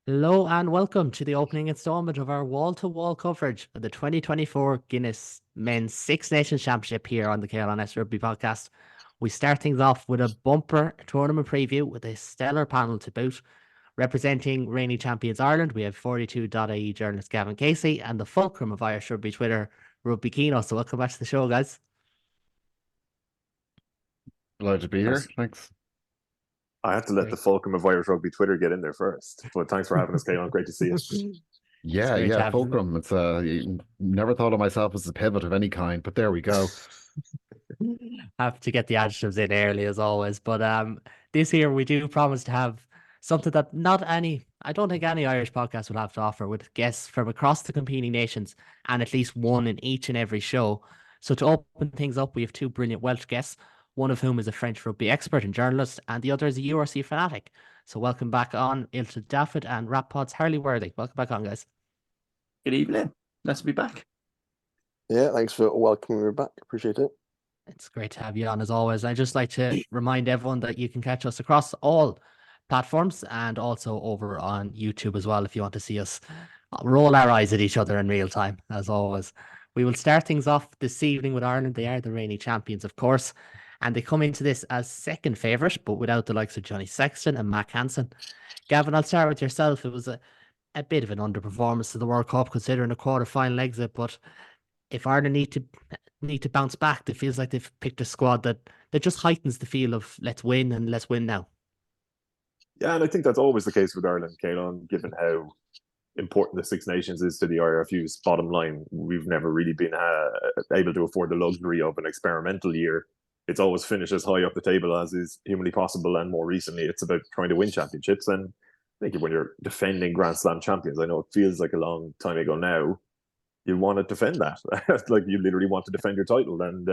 Hello and welcome to the opening installment of our wall-to-wall coverage of the 2024 Guinness Men's Six Nations Championship here on the KLNS Rugby Podcast. We start things off with a bumper tournament preview with a stellar panel to boot. Representing reigning champions Ireland, we have 42.ie journalist Gavin Casey and the fulcrum of Irish Rugby Twitter, Rugby Keno. So welcome back to the show, guys. Glad to be here. Thanks. Thanks. I had to let the fulcrum of Irish Rugby Twitter get in there first. But thanks for having us, Kaelan. Great to see you. Yeah, fulcrum. It's never thought of myself as a pivot of any kind, but there we go. Have to get the adjectives in early as always. But this year we do promise to have something that I don't think any Irish podcast will have to offer, with guests from across the competing nations and at least one in each and every show. So to open things up, we have two brilliant Welsh guests, one of whom is a French rugby expert and journalist, and the other is a URC fanatic. So welcome back on, Ilse Dafford and Rappod's Harley Worthy. Welcome back on, guys. Good evening. Nice to be back. Yeah, thanks for welcoming me back. Appreciate it. It's great to have you on as always. I'd just like to remind everyone that you can catch us across all platforms and also over on YouTube as well if you want to see us roll our eyes at each other in real time, as always. We will start things off this evening with Ireland. They are the reigning champions, of course, and they come into this as second favourite, but without the likes of Johnny Sexton and Mac Hansen. Gavin, I'll start with yourself. It was a bit of an underperformance to the World Cup considering a quarter-final exit, but if Ireland need to bounce back, it feels like they've picked a squad that just heightens the feel of let's win and let's win now. Yeah, and I think that's always the case with Ireland, Kaelan, given how important the Six Nations is to the IRFU's bottom line. We've never really been able to afford the luxury of an experimental year. It's always finished as high up the table as is humanly possible, and more recently it's about trying to win championships. And I think when you're defending Grand Slam champions, I know it feels like a long time ago now, you want to defend that. Like you literally want to defend your title. And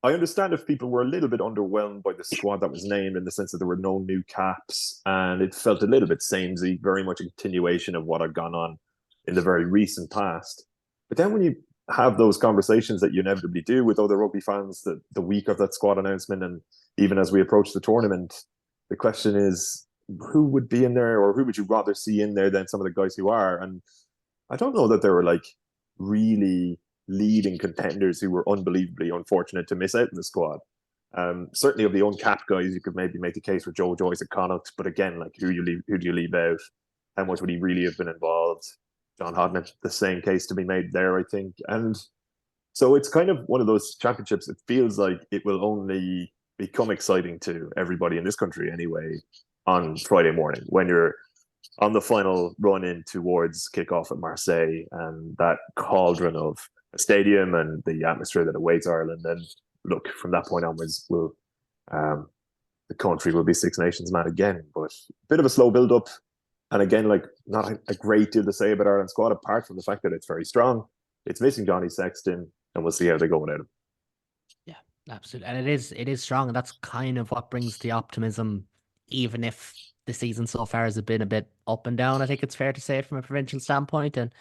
I understand if people were a little bit underwhelmed by the squad that was named, in the sense that there were no new caps and it felt a little bit samey, very much a continuation of what had gone on in the very recent past. But then when you have those conversations that you inevitably do with other rugby fans the week of that squad announcement, and even as we approach the tournament, the question is, who would be in there, or who would you rather see in there than some of the guys who are? And I don't know that there were like really leading contenders who were unbelievably unfortunate to miss out in the squad. Certainly of the uncapped guys, you could maybe make the case for Joe Joyce at Connacht, but again, like who do you leave out? How much would he really have been involved? John Hodnett, the same case to be made there, I think. And so it's kind of one of those championships. It feels like it will only become exciting to everybody in this country anyway on Friday morning, when you're on the final run in towards kickoff at Marseille, and that cauldron of a stadium and the atmosphere that awaits Ireland. And look, from that point onwards, the country will be Six Nations man again, but a bit of a slow build up. And again, like not a great deal to say about Ireland's squad, apart from the fact that it's very strong. It's missing Johnny Sexton, and we'll see how they go without him. Yeah, absolutely. And it is strong, and that's kind of what brings the optimism, even if the season so far has been a bit up and down. I think it's fair to say from a provincial standpoint. And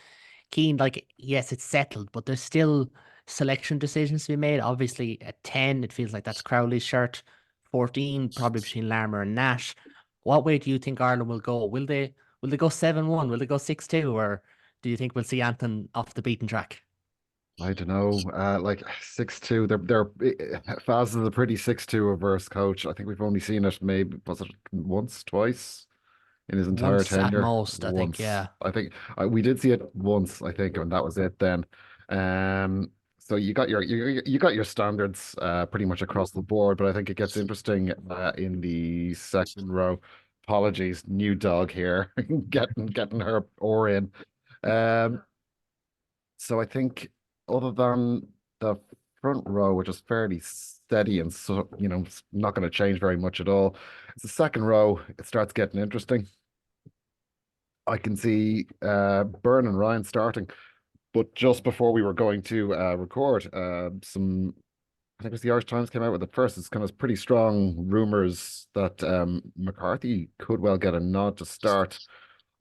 Keane, like, yes, it's settled, but there's still selection decisions to be made. Obviously, at 10, it feels like that's Crowley's shirt. 14, probably between Larmer and Nash. What way do you think Ireland will go? Will they go 7-1? Will they go 6-2? Or do you think we'll see Anton off the beaten track? I don't know. Like 6-2. They're Faz is a pretty 6-2 reverse coach. I think we've only seen it maybe, was it once, twice in his entire Once tenure? at most, I think. Once. Yeah. I think we did see it once, I think, and that was it then. So you got your standards pretty much across the board, but I think it gets interesting in the second row. Apologies, new dog here, getting her oar in. So I think, other than the front row, which is fairly steady and so not going to change very much at all, it's the second row. It starts getting interesting. I can see Byrne and Ryan starting. But just before we were going to record, I think it was the Irish Times came out with it first. It's kind of pretty strong rumours that McCarthy could well get a nod to start.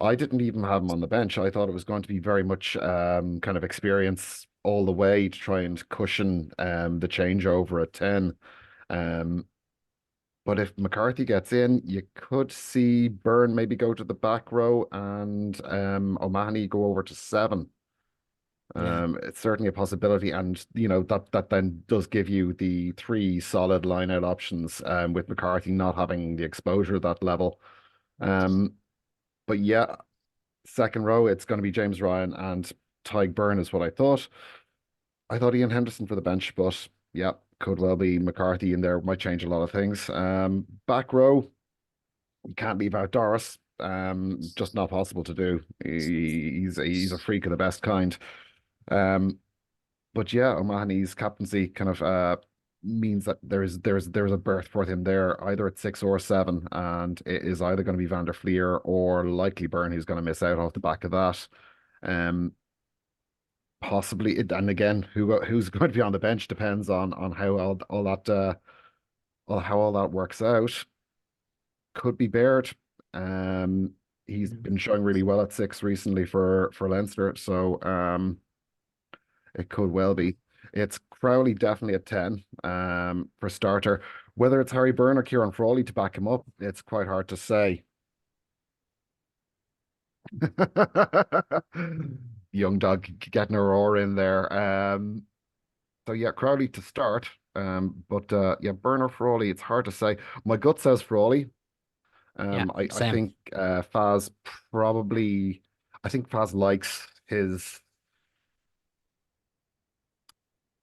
I didn't even have him on the bench. I thought it was going to be very much kind of experience all the way to try and cushion the changeover at 10. But if McCarthy gets in, you could see Byrne maybe go to the back row and O'Mahony go over to 7. Yeah. It's certainly a possibility, and that then does give you the 3 solid line-out options, with McCarthy not having the exposure at that level. But yeah, second row, it's going to be James Ryan and Tyg Byrne is what I thought. I thought Ian Henderson for the bench, but yeah, could well be McCarthy in there. Might change a lot of things. Back row, you can't leave out Doris. Just not possible to do. He's a freak of the best kind. Um, but yeah, O'Mahony's captaincy kind of means that there's a berth for him there, either at 6 or 7, and it is either going to be Van der Fleer or likely Byrne who's going to miss out off the back of that. Um, Possibly, and again, who's going to be on the bench depends on how how all that works out. Could be Baird. He's been showing really well at 6 recently for Leinster, so it could well be. It's Crowley definitely at 10 for starter. Whether it's Harry Byrne or Kieran Frawley to back him up, it's quite hard to say. Young dog getting a roar in there. So yeah, Crowley to start. But yeah, Byrne or Frawley, it's hard to say. My gut says Frawley. Yeah, I same. think Faz probably. I think Faz likes his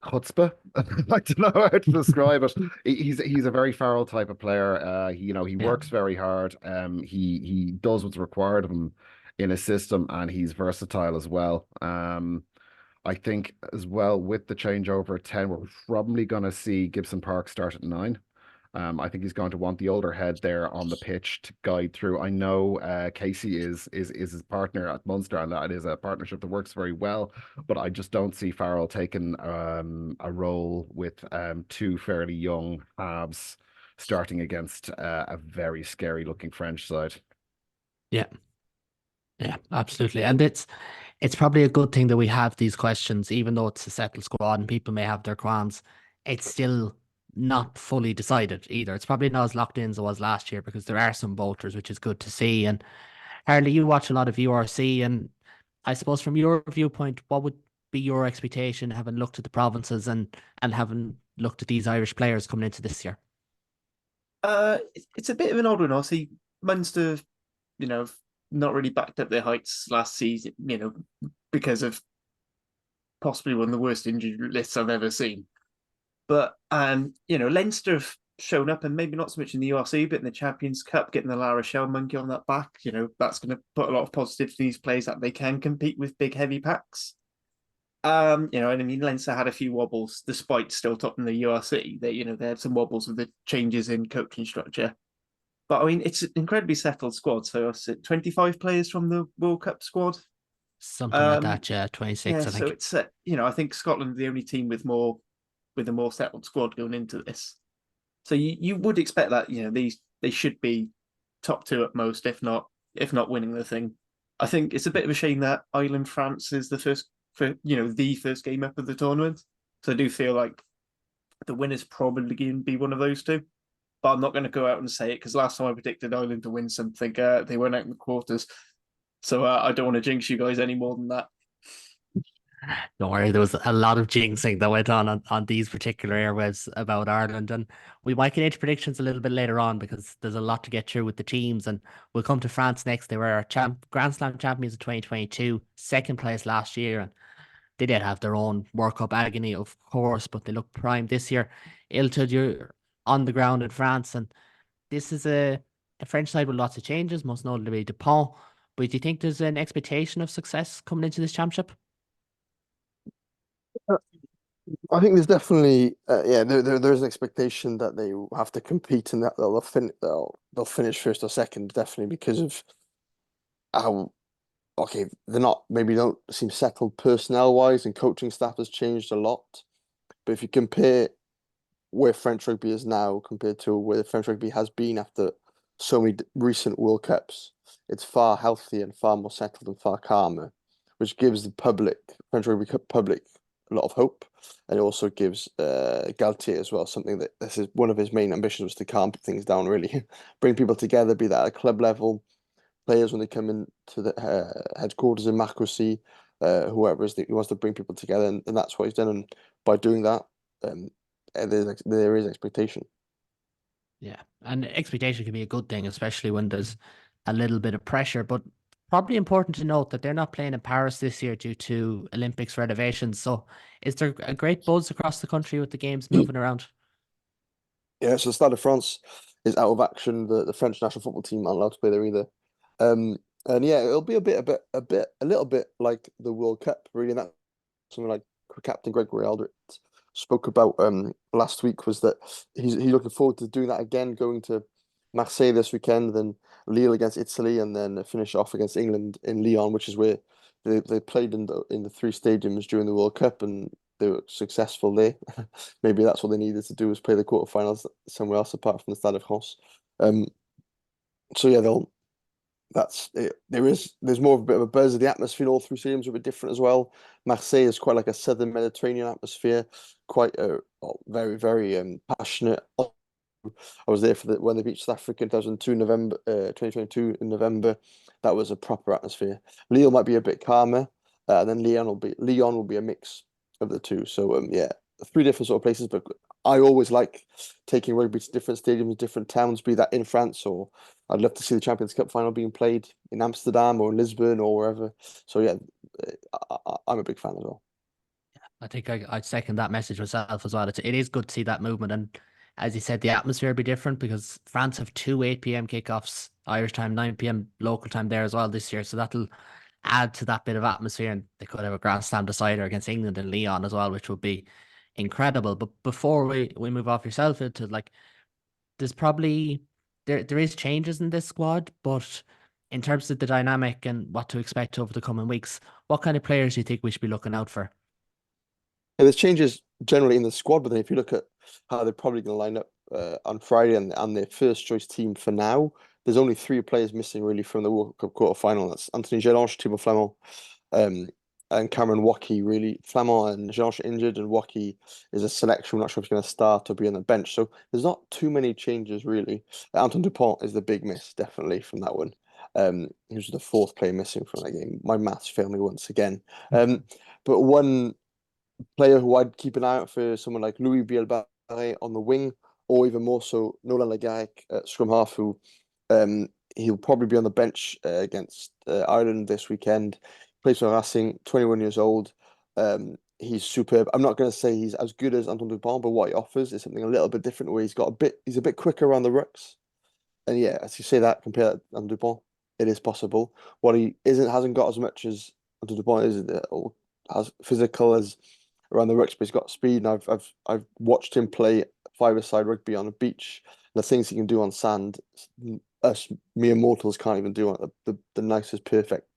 chutzpah. I don't know how to describe it. He's a very Farrell type of player. He Yeah. works very hard. He does what's required of him in a system, and he's versatile as well. I think as well with the changeover at 10, we're probably going to see Gibson Park start at 9. I think he's going to want the older head there on the pitch to guide through. I know Casey is his partner at Munster, and that is a partnership that works very well. But I just don't see Farrell taking a role with 2 fairly young halves starting against a very scary looking French side. Yeah. Yeah, absolutely. And it's probably a good thing that we have these questions, even though it's a settled squad and people may have their qualms. It's still not fully decided either. It's probably not as locked in as it was last year because there are some bolters, which is good to see. And Harley, you watch a lot of URC, and I suppose from your viewpoint, what would be your expectation having looked at the provinces and having looked at these Irish players coming into this year? It's a bit of an odd one. Obviously, Munster, not really backed up their heights last season, because of possibly one of the worst injury lists I've ever seen. But Leinster have shown up, and maybe not so much in the URC, but in the Champions Cup, getting the La Rochelle monkey on that back, that's going to put a lot of positive for these players that they can compete with big heavy packs. And I mean, Leinster had a few wobbles despite still topping the URC. They had some wobbles with the changes in coaching structure. But I mean, it's an incredibly settled squad. So it's 25 players from the World Cup squad. Something like that, yeah, 26, Yeah, I think. so it's I think Scotland are the only team with a more settled squad going into this. So you would expect that they should be top 2 at most, if not winning the thing. I think it's a bit of a shame that Ireland France is the first game up of the tournament. So I do feel like the winner's probably going to be one of those 2. But I'm not going to go out and say it because last time I predicted Ireland to win something, they went out in the quarters. So I don't want to jinx you guys any more than that. Don't worry, there was a lot of jinxing that went on these particular airwaves about Ireland, and we might get into predictions a little bit later on because there's a lot to get through with the teams, and we'll come to France next. They were our Grand Slam champions in 2022, second place last year, and they did have their own World Cup agony, of course, but they look primed this year. Iltud, you're on the ground in France, and this is a French side with lots of changes, most notably Dupont. But do you think there's an expectation of success coming into this championship? I think there's definitely there's an expectation that they will have to compete and that they'll finish first or second, definitely, because of how they don't seem settled personnel wise, and coaching staff has changed a lot. But if you compare where French rugby is now compared to where French rugby has been after so many recent World Cups, it's far healthier and far more settled and far calmer, which gives the French rugby public a lot of hope, and it also gives Galtier as well something that this is one of his main ambitions was to calm things down, really, bring people together, be that at a club level, players when they come into the headquarters in Marcoussis, whoever is he wants to bring people together, and that's what he's done. And by doing that, there is expectation. Yeah, and expectation can be a good thing, especially when there's a little bit of pressure. But probably important to note that they're not playing in Paris this year due to Olympics renovations. So is there a great buzz across the country with the games moving around? Yeah, so the Stade de France is out of action. The French national football team aren't allowed to play there either. Um, and yeah, it'll be a little bit like the World Cup, really. And that's something like Captain Gregory Aldrich spoke about last week, was that he's looking forward to doing that again, going to Marseille this weekend, then Lille against Italy, and then finish off against England in Lyon, which is where they played in the three stadiums during the World Cup, and they were successful there. Maybe that's what they needed to do, was play the quarterfinals somewhere else apart from the Stade de France. So yeah, that's it. There's more of a bit of a buzz. The atmosphere in all three stadiums are a bit different as well. Marseille is quite like a southern Mediterranean atmosphere, quite very, very passionate. I was there for when they beat South Africa in 2002 November, 2022 in November. That was a proper atmosphere. Lille might be a bit calmer, and then Lyon will be a mix of the two. So yeah, three different sort of places. But I always like taking rugby to different stadiums, different towns, be that in France, or I'd love to see the Champions Cup final being played in Amsterdam or in Lisbon or wherever. So yeah, I'm a big fan as well. I think I'd second that message myself as well. It is good to see that movement. And as you said, the atmosphere will be different because France have two 8 p.m. kickoffs, Irish time, 9 p.m. local time there as well this year. So that'll add to that bit of atmosphere. And they could have a Grand Slam decider against England and Lyon as well, which would be incredible. But before we move off yourself into like, there's probably, there is changes in this squad, but in terms of the dynamic and what to expect over the coming weeks, what kind of players do you think we should be looking out for? And there's changes generally in the squad, but then if you look at how they're probably going to line up on Friday and their first choice team for now, there's only three players missing really from the World Cup quarter final. That's Anthony Gélange, Thibaut Flamand, and Cameron Wackey. Really, Flamand and Gélange are injured, and Wackey is a selection. We're not sure if he's going to start or be on the bench. So there's not too many changes really. Antoine Dupont is the big miss, definitely from that one. He was the fourth player missing from that game. My maths failed me once again. But one player who I'd keep an eye out for, someone like Louis Bielbarré on the wing, or even more so Nolan Le Garrec at scrum half, who he'll probably be on the bench against Ireland this weekend. Plays for Racing, 21 years old. He's superb. I'm not going to say he's as good as Antoine Dupont, but what he offers is something a little bit different, where he's a bit quicker around the rucks. And yeah, as you say that, compare that to Antoine Dupont, it is possible. What he hasn't got as much as Antoine Dupont is, or as physical as around the rucks, but he's got speed, and I've watched him play five-a-side rugby on a beach. The things he can do on sand, us mere mortals can't even do on the nicest, perfect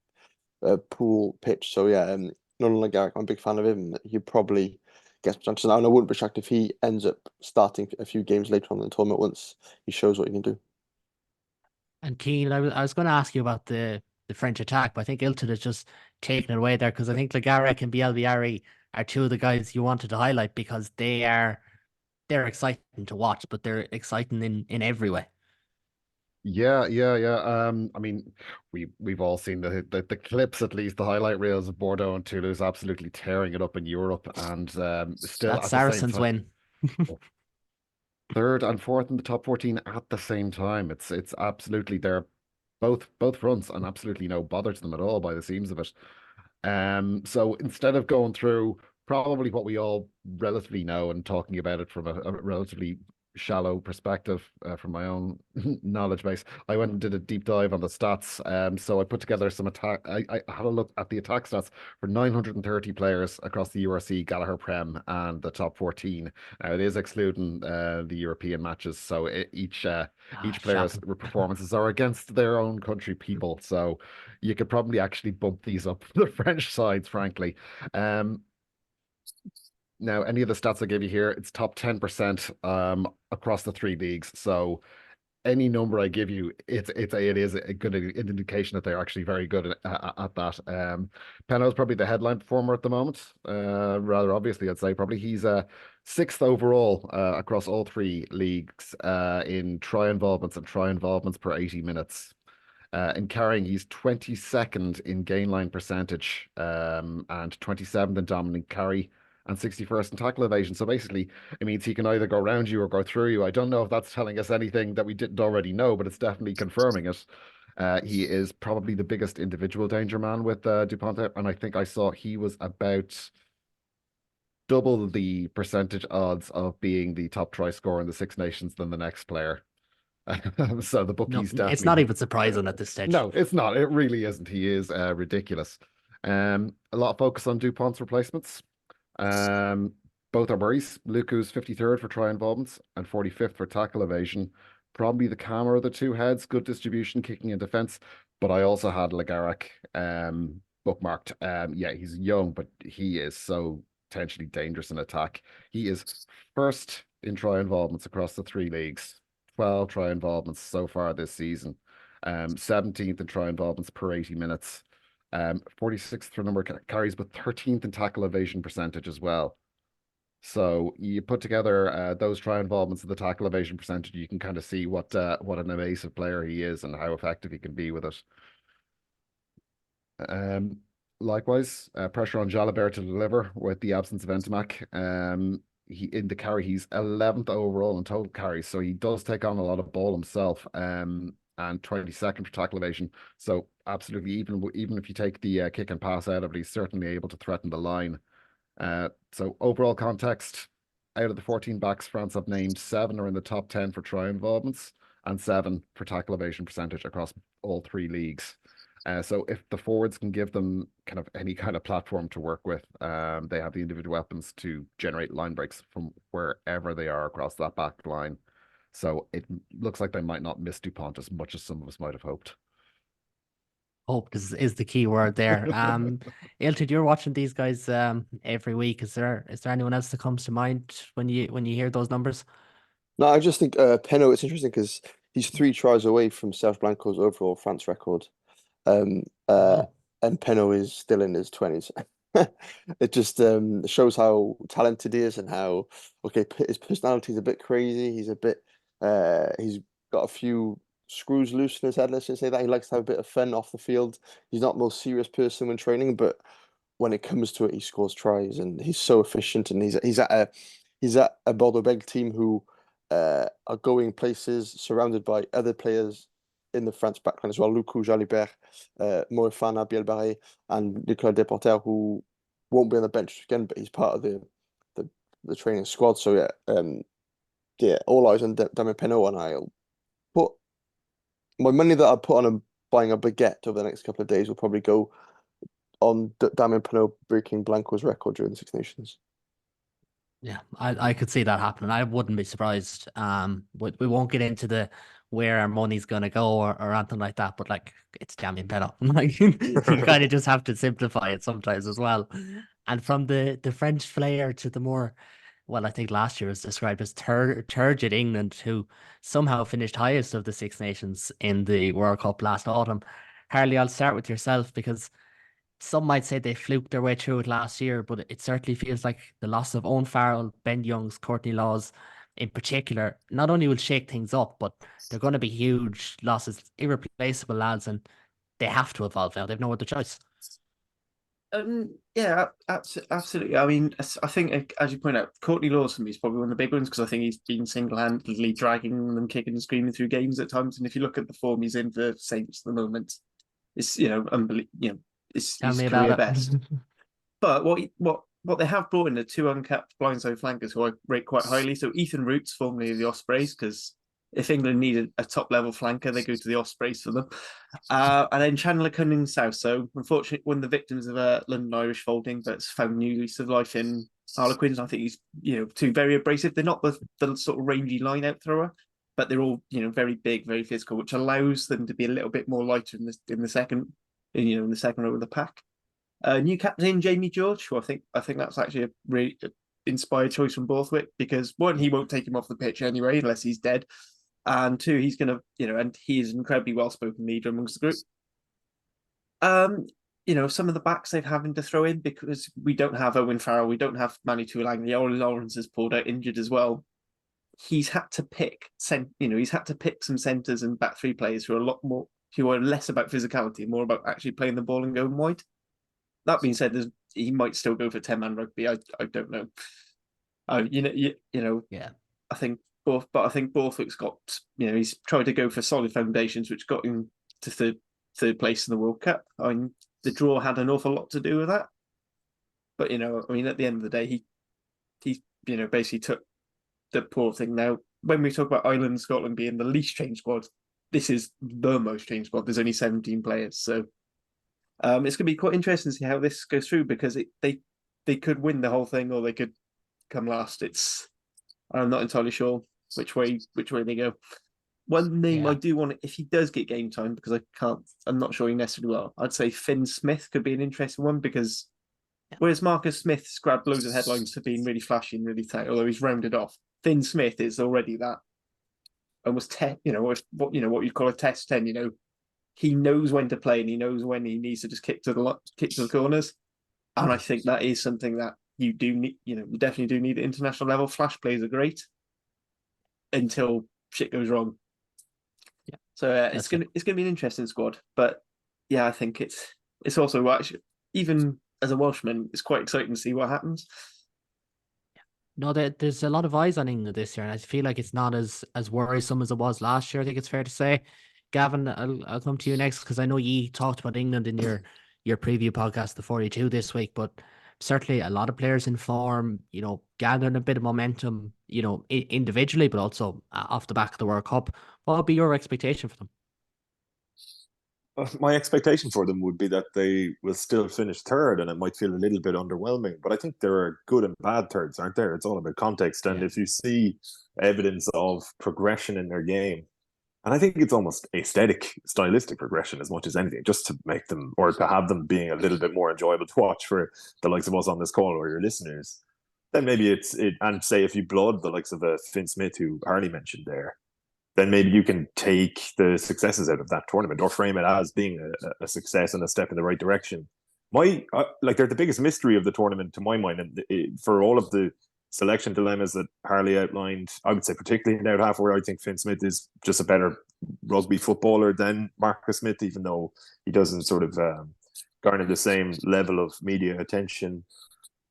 pool pitch. So yeah, Nolan Le Garrec, I'm a big fan of him. He probably gets chances now, and I wouldn't be shocked if he ends up starting a few games later on in the tournament once he shows what he can do. And Keane, I was going to ask you about the French attack, but I think Ilton has just taken it away there, because I think Le Garrec and Bielbarré are two of the guys you wanted to highlight because they're exciting to watch, but they're exciting in every way. Yeah. I mean, we've all seen the clips, at least the highlight reels of Bordeaux and Toulouse absolutely tearing it up in Europe, and still That at the same Saracens time, win. third and fourth in the top 14 at the same time. It's absolutely, they're both fronts, and absolutely no bother to them at all by the seams of it. So instead of going through probably what we all relatively know and talking about it from a relatively shallow perspective, from my own knowledge base, I went and did a deep dive on the stats. So I put together some attack. I had a look at the attack stats for 930 players across the URC, Gallagher Prem, and the top 14. Now it is excluding the European matches, so each player's Shocking. performances are against their own country people. So you could probably actually bump these up the French sides, frankly. Now, any of the stats I gave you here, it's top 10% across the three leagues. So any number I give you, it is a good indication that they're actually very good at that. Peno's probably the headline performer at the moment. Rather obviously, I'd say probably he's sixth overall across all three leagues in try involvements and try involvements per 80 minutes. In carrying, he's 22nd in gain line percentage, and 27th in dominant carry, and 61st in tackle evasion. So basically, it means he can either go around you or go through you. I don't know if that's telling us anything that we didn't already know, but it's definitely confirming it. He is probably the biggest individual danger man with Dupont, and I think I saw he was about double the percentage odds of being the top try scorer in the Six Nations than the next player. So the No, bookies it's definitely not even surprising at this stage. no, it's not. It really isn't. He is ridiculous. A lot of focus on Dupont's replacements. Um, both are Murray's. Luku's 53rd for try involvements and 45th for tackle evasion. Probably the calmer of the two heads. Good distribution, kicking and defense. But I also had Lagarak bookmarked. Yeah, he's young, but he is so potentially dangerous in attack. He is first in try involvements across the three leagues. 12 try involvements so far this season. 17th in try involvements per 80 minutes. 46th for number of carries, but 13th in tackle evasion percentage as well. So you put together those try involvements and the tackle evasion percentage, you can kind of see what an evasive player he is and how effective he can be with it. Likewise, pressure on Jalabert to deliver with the absence of Entimac. He in the carry, he's 11th overall in total carries, so he does take on a lot of ball himself. And 22nd for tackle evasion. So absolutely, even if you take the kick and pass out of it, he's certainly able to threaten the line. So overall context, out of the 14 backs France have named, 7 are in the top 10 for try involvements and 7 for tackle evasion percentage across all three leagues. So if the forwards can give them kind of any kind of platform to work with, they have the individual weapons to generate line breaks from wherever they are across that back line. So it looks like they might not miss Dupont as much as some of us might have hoped. Hope is the key word there. Iltud, you're watching these guys every week. Is there anyone else that comes to mind when you hear those numbers? No, I just think Peno, it's interesting because he's 3 tries away from Serge Blanco's overall France record. And Peno is still in his 20s. It just shows how talented he is and how his personality is a bit crazy. He's got a few screws loose in his head, let's just say that. He likes to have a bit of fun off the field. He's not the most serious person when training, but when it comes to it, he scores tries and he's so efficient. And he's at a Bordeaux-Bègles team who are going places, surrounded by other players in the France backline as well. Luku, Jalibert, Moefana, Bielbarré, and Nicolas Deporter, who won't be on the bench again, but he's part of the training squad. So yeah, all eyes on Damien Penaud, and I'll put my money that I put on him buying a baguette over the next couple of days will probably go on Damien Penaud breaking Blanco's record during the Six Nations. Yeah, I could see that happening. I wouldn't be surprised. We won't get into the where our money's gonna go or anything like that, but like it's Damien Penaud. Like you kind of just have to simplify it sometimes as well. And from the French player to the more, well, I think last year was described as turgid England, who somehow finished highest of the Six Nations in the World Cup last autumn. Harley, I'll start with yourself because some might say they fluked their way through it last year, but it certainly feels like the loss of Owen Farrell, Ben Youngs, Courtney Laws in particular, not only will shake things up, but they're going to be huge losses, irreplaceable lads, and they have to evolve now. They've no other choice. Yeah, absolutely. I mean, I think, as you point out, Courtney Laws for me is probably one of the big ones because I think he's been single-handedly dragging them, kicking and screaming through games at times. And if you look at the form he's in for Saints at the moment, it's unbelievable. It's Tell his me career about it. best. But what they have brought in are 2 uncapped blindside flankers who I rate quite highly. So Ethan Roots, formerly of the Ospreys, because if England needed a top-level flanker, they go to the Ospreys for them. And then Chandler Cunning's South. So unfortunately, one of the victims of a London Irish folding, but found new lease of life in Harlequins. I think he's 2 very abrasive. They're not the sort of rangy line-out thrower, but they're all very big, very physical, which allows them to be a little bit more lighter in the second row of the pack. New captain Jamie George, who I think that's actually a really inspired choice from Borthwick because one, he won't take him off the pitch anyway unless he's dead, and two, he's going to, and he is an incredibly well-spoken leader amongst the group. Some of the backs they've having to throw in because we don't have Owen Farrell, we don't have Manny Tuilagi, Ollie Lawrence has pulled out injured as well. He's had to pick some centres and back three players who are less about physicality, more about actually playing the ball and going wide. That being said, he might still go for 10-man rugby. I don't know. Yeah. I think Borthwick's got, he's tried to go for solid foundations, which got him to third place in the World Cup. The draw had an awful lot to do with that. But at the end of the day, he basically took the poor thing. Now, when we talk about Ireland and Scotland being the least changed squad, this is the most changed squad. There's only 17 players, so it's going to be quite interesting to see how this goes through, because they could win the whole thing or they could come last. I'm not entirely sure which way they go. One name I do want, if he does get game time, because I'm not sure he necessarily will, I'd say Finn Smith could be an interesting one, because whereas Marcus Smith's grabbed loads of headlines for being really flashy and really tight, although he's rounded off, Finn Smith is already that almost what you'd call a test 10. He knows when to play and he knows when he needs to just kick to the corners, and I think that is something that you do need. You definitely do need at international level. Flash plays are great until shit goes wrong. Yeah, so it's gonna be an interesting squad, but yeah, I think it's also actually, even as a Welshman, it's quite exciting to see what happens. No, there's a lot of eyes on England this year, and I feel like it's not as worrisome as it was last year. I think it's fair to say. Gavin, I'll come to you next, because I know you talked about England in your preview podcast, the 42 this week, but certainly a lot of players in form, gathering a bit of momentum, individually, but also off the back of the World Cup. What would be your expectation for them? My expectation for them would be that they will still finish third, and it might feel a little bit underwhelming. But I think there are good and bad thirds, aren't there? It's all about context. And if you see evidence of progression in their game, and I think it's almost aesthetic, stylistic progression as much as anything, just to make them, or to have them being a little bit more enjoyable to watch for the likes of us on this call or your listeners, then maybe and say if you blood the likes of Finn Smith, who Harley mentioned there, then maybe you can take the successes out of that tournament or frame it as being a success and a step in the right direction. They're the biggest mystery of the tournament to my mind, and for all of the selection dilemmas that Harley outlined, I would say particularly in out half, where I think Finn Smith is just a better rugby footballer than Marcus Smith, even though he doesn't sort of garner the same level of media attention.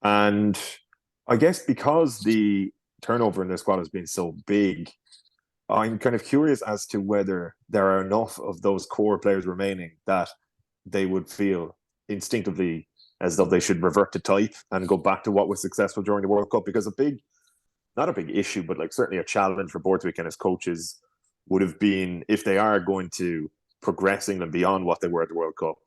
And I guess because the turnover in their squad has been so big, I'm kind of curious as to whether there are enough of those core players remaining that they would feel instinctively as though they should revert to type and go back to what was successful during the World Cup. Because not a big issue, but certainly a challenge for Borthwick and his coaches would have been, if they are going to progressing them beyond what they were at the World Cup,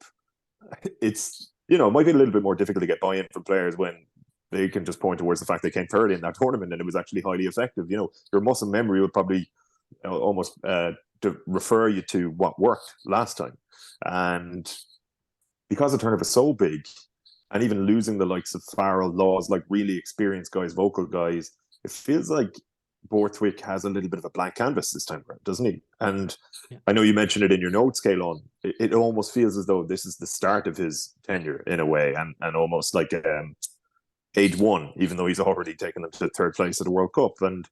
it's, it might be a little bit more difficult to get buy-in from players when they can just point towards the fact they came third in that tournament and it was actually highly effective. Your muscle memory would probably almost to refer you to what worked last time. And because the turnover is so big, and even losing the likes of Farrell, Laws, like really experienced guys, vocal guys, it feels like Borthwick has a little bit of a blank canvas this time around, doesn't he? And I know you mentioned it in your notes, Kaelon. It almost feels as though this is the start of his tenure in a way, and almost like age one, even though he's already taken them to third place at the World Cup. And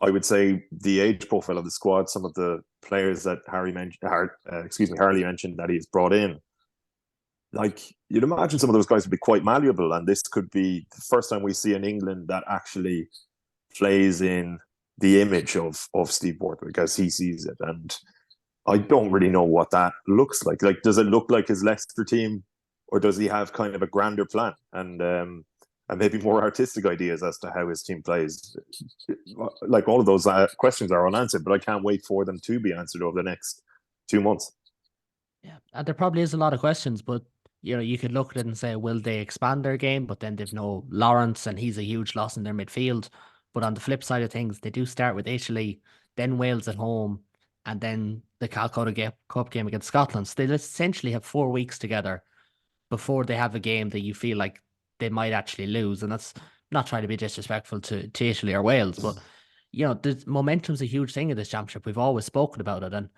I would say the age profile of the squad, some of the players that Harley mentioned that he's brought in, you'd imagine some of those guys would be quite malleable, and this could be the first time we see an England that actually plays in the image of Steve Borthwick as he sees it. And I don't really know what that looks like. Does it look like his Leicester team, or does he have kind of a grander plan and maybe more artistic ideas as to how his team plays? All of those questions are unanswered, but I can't wait for them to be answered over the next 2 months. Yeah, and there probably is a lot of questions, but you could look at it and say, will they expand their game? But then they've no Lawrence, and he's a huge loss in their midfield. But on the flip side of things, they do start with Italy, then Wales at home, and then the Calcutta Cup game against Scotland. So they essentially have 4 weeks together before they have a game that you feel like they might actually lose. And that's not trying to be disrespectful to Italy or Wales, but the momentum's a huge thing in this championship. We've always spoken about it, and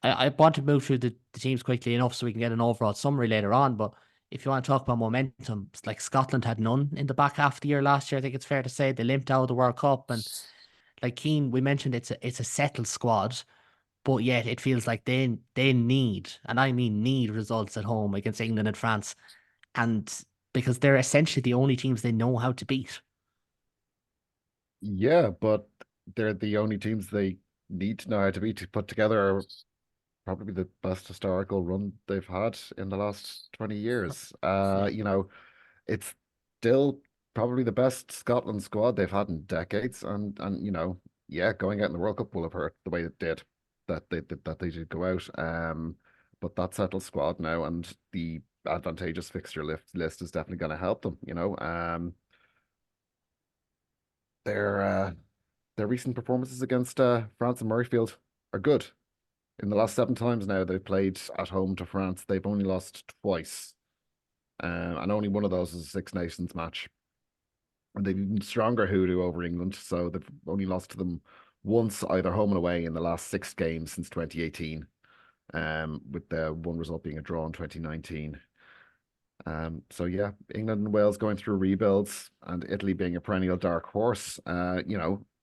I want to move through the teams quickly enough so we can get an overall summary later on. But if you want to talk about momentum, it's like Scotland had none in the back half of the year last year. I think it's fair to say they limped out of the World Cup, and like Keane, we mentioned it's a settled squad, but yet it feels like they need, and I mean need, results at home against England and France, and because they're essentially the only teams they know how to beat. Yeah, but they're the only teams they need to know how to beat to put together probably the best historical run they've had in the last 20 years. It's still probably the best Scotland squad they've had in decades, and yeah, going out in the World Cup will have hurt the way it did that they did go out. But that settled squad now, and the advantageous fixture list is definitely going to help them. Their their recent performances against France and Murrayfield are good. In the last 7 times now they've played at home to France, they've only lost twice. And only one of those is a Six Nations match. And they've even stronger hoodoo over England, so they've only lost to them once, either home and away, in the last 6 games since 2018, with the one result being a draw in 2019. So yeah, England and Wales going through rebuilds, and Italy being a perennial dark horse.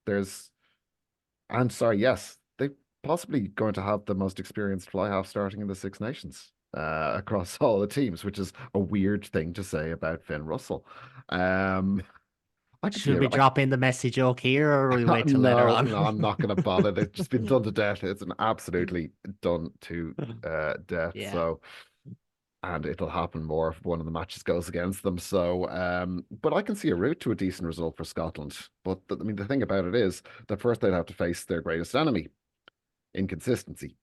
Yes, they possibly going to have the most experienced fly half starting in the Six Nations across all the teams, which is a weird thing to say about Finn Russell. I could see Should we drop in the Messi joke here, or will we wait till later no, on? no, I'm not going to bother. It's just been done to death. It's an absolutely done to death. Yeah. So, and it'll happen more if one of the matches goes against them. So, but I can see a route to a decent result for Scotland. But the thing about it is that first they'd have to face their greatest enemy, inconsistency.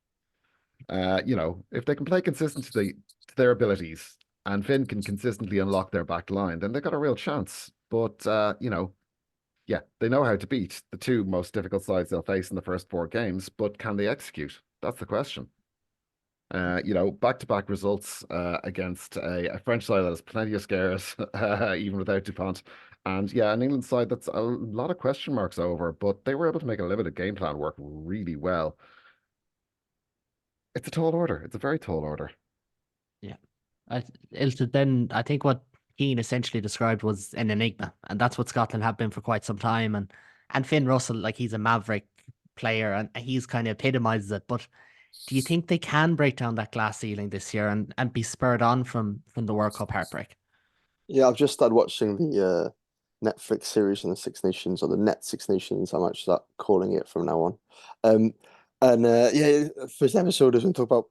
If they can play consistently to their abilities, and Finn can consistently unlock their back line, then they've got a real chance. But yeah, they know how to beat the two most difficult sides they'll face in the first 4 games, but can they execute? That's the question. Back-to-back results against a French side that has plenty of scares, even without Dupont. And yeah, an England side that's a lot of question marks over, but they were able to make a limited game plan work really well. It's a tall order. It's a very tall order. Yeah. I think what Keane essentially described was an enigma, and that's what Scotland have been for quite some time. And Finn Russell, like, he's a maverick player, and he's kind of epitomizes it. But do you think they can break down that glass ceiling this year and be spurred on from the World Cup heartbreak? Yeah, I've just started watching the Netflix series on the Six Nations, or the Net Six Nations. I might start calling it from now on. Um, and yeah, first episode is going to talk about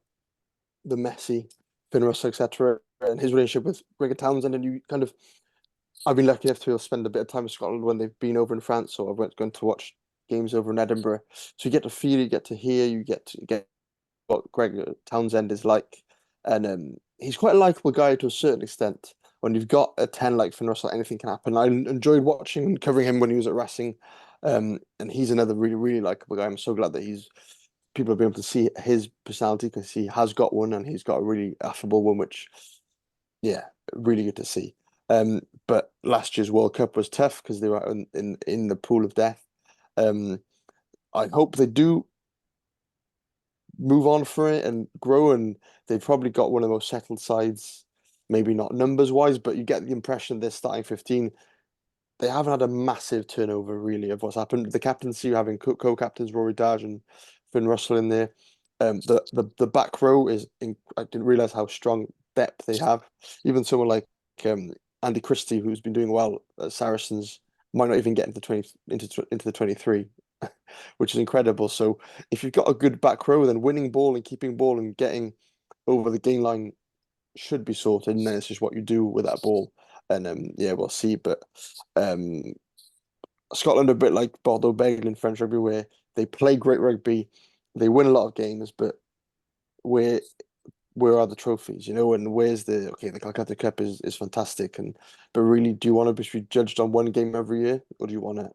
the Messi, Finn Russell, etc., and his relationship with Gregor Townsend. And I've been lucky enough to spend a bit of time in Scotland when they've been over in France, or I've gone to watch games over in Edinburgh. So you get to feel, you get to hear, you get to get what Gregor Townsend is like, and he's quite a likable guy to a certain extent. When you've got a 10 like Finn Russell, anything can happen. I enjoyed watching and covering him when he was at Racing, and he's another really, really likable guy. I'm so glad that people have been able to see his personality, because he has got one, and he's got a really affable one, which, yeah, really good to see. But last year's World Cup was tough because they were in the pool of death. I hope they do move on for it and grow, and they've probably got one of the most settled sides, maybe not numbers wise, but you get the impression they're starting 15. They haven't had a massive turnover really of what's happened. The captaincy, having co-captains Rory Darge and Finn Russell in there. The back row I didn't realize how strong depth they have. Even someone like Andy Christie, who's been doing well at Saracens, might not even get into the 23, which is incredible. So if you've got a good back row, then winning ball and keeping ball and getting over the gain line should be sorted, and then it's just what you do with that ball. And yeah, we'll see. But Scotland are a bit like Bordeaux Bègles in French rugby, where they play great rugby, they win a lot of games, but where are the trophies, and where's the Calcutta Cup is fantastic, but really, do you want to be judged on one game every year, or do you want to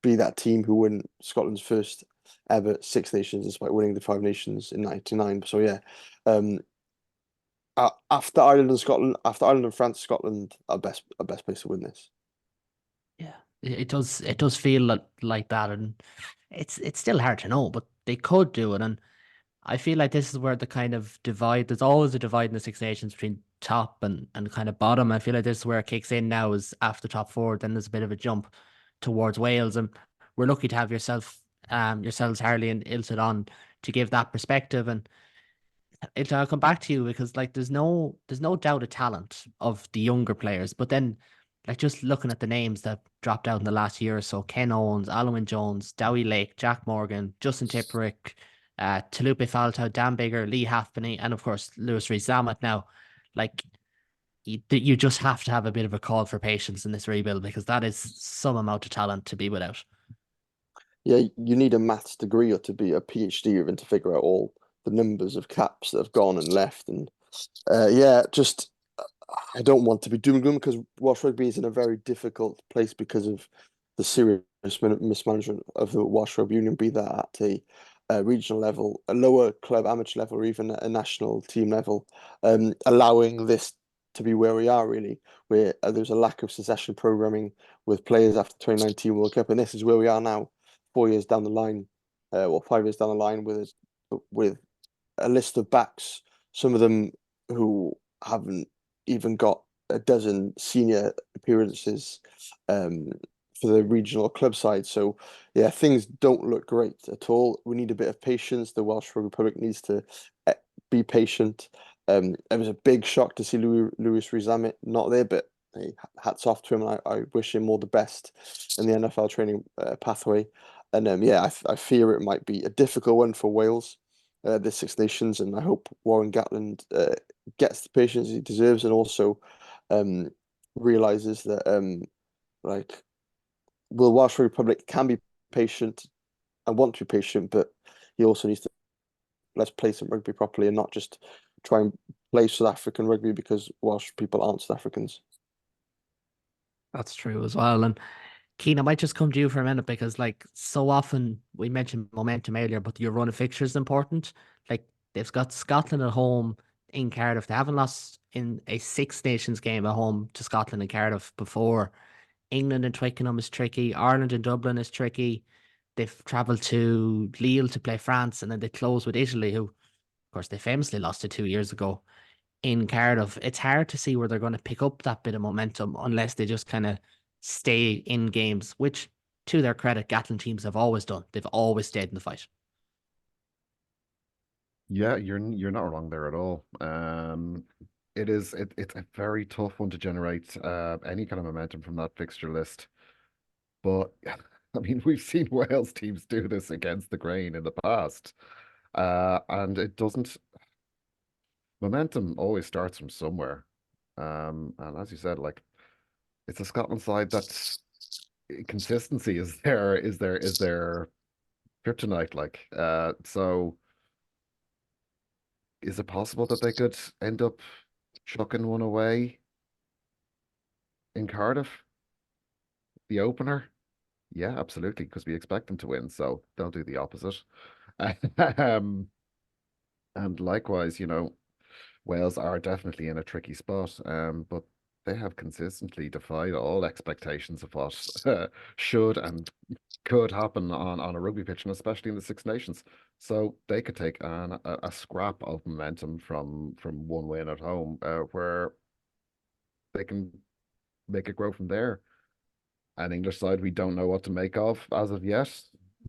be that team who win Scotland's first ever Six Nations despite winning the Five Nations in '99? So yeah, after Ireland and France, Scotland are best place to win this. Yeah. It does feel like that, and it's still hard to know, but they could do it. And I feel like this is where the kind of divide, there's always a divide in the Six Nations between top and kind of bottom. I feel like this is where it kicks in now, is after top four, then there's a bit of a jump towards Wales. And we're lucky to have yourselves, Harley and Ilse, on to give that perspective. And I'll come back to you, because like there's no doubt of talent of the younger players, but then like just looking at the names that dropped out in the last year or so: Ken Owens, Alwyn Jones, Dowie Lake, Jack Morgan, Justin Tipperick, Talupe Faltau, Dan Bigger, Lee Halfpenny, and of course Lewis Rees Zammit. Now, like you just have to have a bit of a call for patience in this rebuild, because that is some amount of talent to be without. Yeah, you need a maths degree or to be a PhD even to figure out all the numbers of caps that have gone and left. And yeah, just I don't want to be doom and gloom, because Welsh rugby is in a very difficult place because of the serious mismanagement of the Welsh Rugby Union, be that at a regional level, a lower club amateur level, or even at a national team level, allowing this to be where we are, really, where there's a lack of succession programming with players after 2019 World Cup, and this is where we are now, 4 years down the line, or 5 years down the line, with a list of backs, some of them who haven't even got a dozen senior appearances for the regional club side. So yeah, things don't look great at all. We need a bit of patience. The Welsh Rugby Republic needs to be patient. It was a big shock to see Lewis Rees Zammit not there, but hey, hats off to him. I wish him all the best in the NFL training pathway. And yeah, I fear it might be a difficult one for Wales, the Six Nations, and I hope Warren Gatland gets the patience he deserves, and also realizes that like the Welsh Republic can be patient and want to be patient, but he also needs to let's play some rugby properly and not just try and play South African rugby because Welsh people aren't South Africans. That's true as well. And Keen, I might just come to you for a minute, because like so often we mentioned momentum earlier, but your run of fixtures is important. Like they've got Scotland at home in Cardiff. They haven't lost in a Six Nations game at home to Scotland and Cardiff before. England and Twickenham is tricky. Ireland and Dublin is tricky. They've travelled to Lille to play France, and then they close with Italy, who, of course, they famously lost to 2 years ago in Cardiff. It's hard to see where they're going to pick up that bit of momentum unless they just kind of stay in games, which, to their credit, Gatlin teams have always done. They've always stayed in the fight. Yeah, you're not wrong there at all. It's a very tough one to generate any kind of momentum from that fixture list. But I mean, we've seen Wales teams do this against the grain in the past. And it doesn't momentum always starts from somewhere. And as you said, like it's a Scotland side that's consistency is their kryptonite. Like so is it possible that they could end up chucking one away in Cardiff, the opener? Yeah, absolutely, because we expect them to win, so they'll do the opposite. Um, and likewise, Wales are definitely in a tricky spot, but they have consistently defied all expectations of what should and could happen on a rugby pitch, and especially in the Six Nations. So they could take a scrap of momentum from one win at home, where they can make it grow from there. An English side we don't know what to make of as of yet.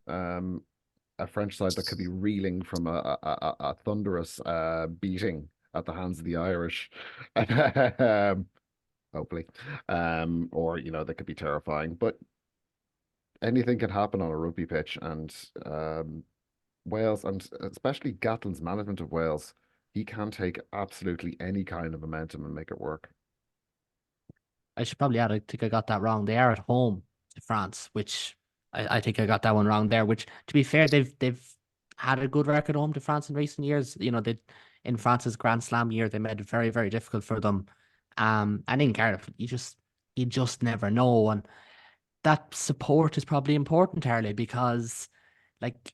A French side that could be reeling from a thunderous beating at the hands of the Irish, hopefully, or they could be terrifying. But anything can happen on a rugby pitch, and Wales, and especially Gatland's management of Wales, he can take absolutely any kind of momentum and make it work. I should probably add, I think I got that wrong. They are at home to France, which I think I got that one wrong there. Which, to be fair, they've had a good record home to France in recent years. They in France's Grand Slam year, they made it very, very difficult for them. And in Cardiff, you just never know. And that support is probably important, Harley, because like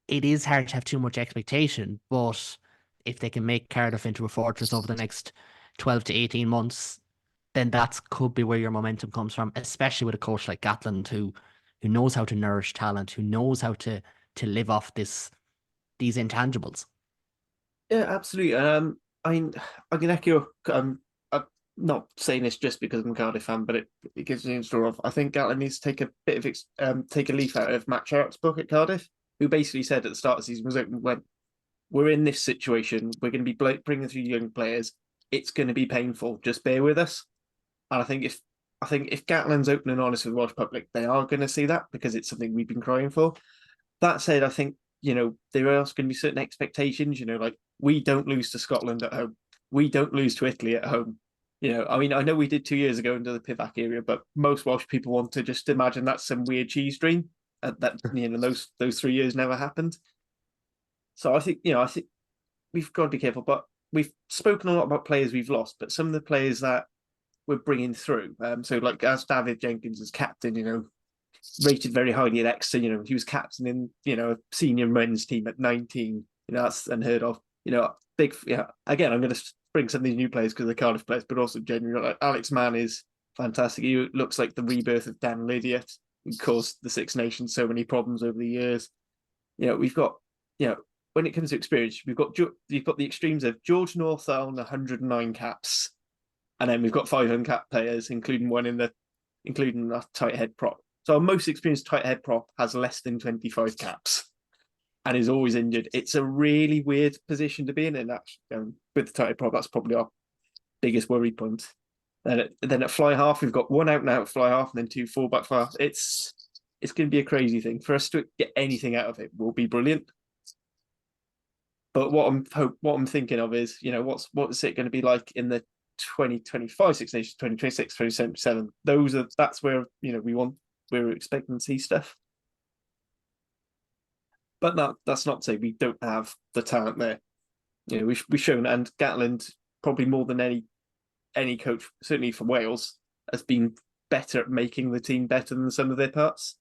it is hard to have too much expectation, but if they can make Cardiff into a fortress over the next 12 to 18 months, then that could be where your momentum comes from, especially with a coach like Gatland who knows how to nourish talent, who knows how to live off these intangibles. Yeah, absolutely. I can echo. I'm not saying this just because I'm a Cardiff fan, but it gives me a story of. I think Gatland needs to take a bit of take a leaf out of Matt Sharrock's book at Cardiff, who basically said at the start of the season was open when we're in this situation, we're going to be bringing through young players. It's going to be painful. Just bear with us. And I think if Gatland's open and honest with the Welsh public, they are going to see that because it's something we've been crying for. That said, I think there are going to be certain expectations. Like we don't lose to Scotland at home, we don't lose to Italy at home. I mean, I know we did 2 years ago under the Pivac era, but most Welsh people want to just imagine that's some weird cheese dream. That those 3 years never happened. So I think we've got to be careful. But we've spoken a lot about players we've lost, but some of the players that we're bringing through. So like as David Jenkins as captain, rated very highly at Exeter. He was captain in a senior men's team at 19. That's unheard of. Big. Yeah. Again, I'm going to bring some of these new players because they're Cardiff players, but also genuinely like Alex Mann is fantastic. He looks like the rebirth of Dan Lydiate, who caused the Six Nations so many problems over the years. We've got when it comes to experience, you've got the extremes of George Northall on 109 caps, and then we've got 5 uncapped players, including a tight head prop. So our most experienced tight head prop has less than 25 caps and is always injured. It's a really weird position to be in, and that's with the tight head prop, that's probably our biggest worry point. Then at fly half, we've got 1 out and out fly half, and then 2 fullback fly half. It's going to be a crazy thing. For us to get anything out of it will be brilliant. But what I'm thinking of is, what's it going to be like in the 2025 Six Nations, 2026, 2027? That's where we're expecting to see stuff. But that's not to say we don't have the talent there. We've shown, and Gatland probably more than any coach, certainly for Wales, has been better at making the team better than some of their parts.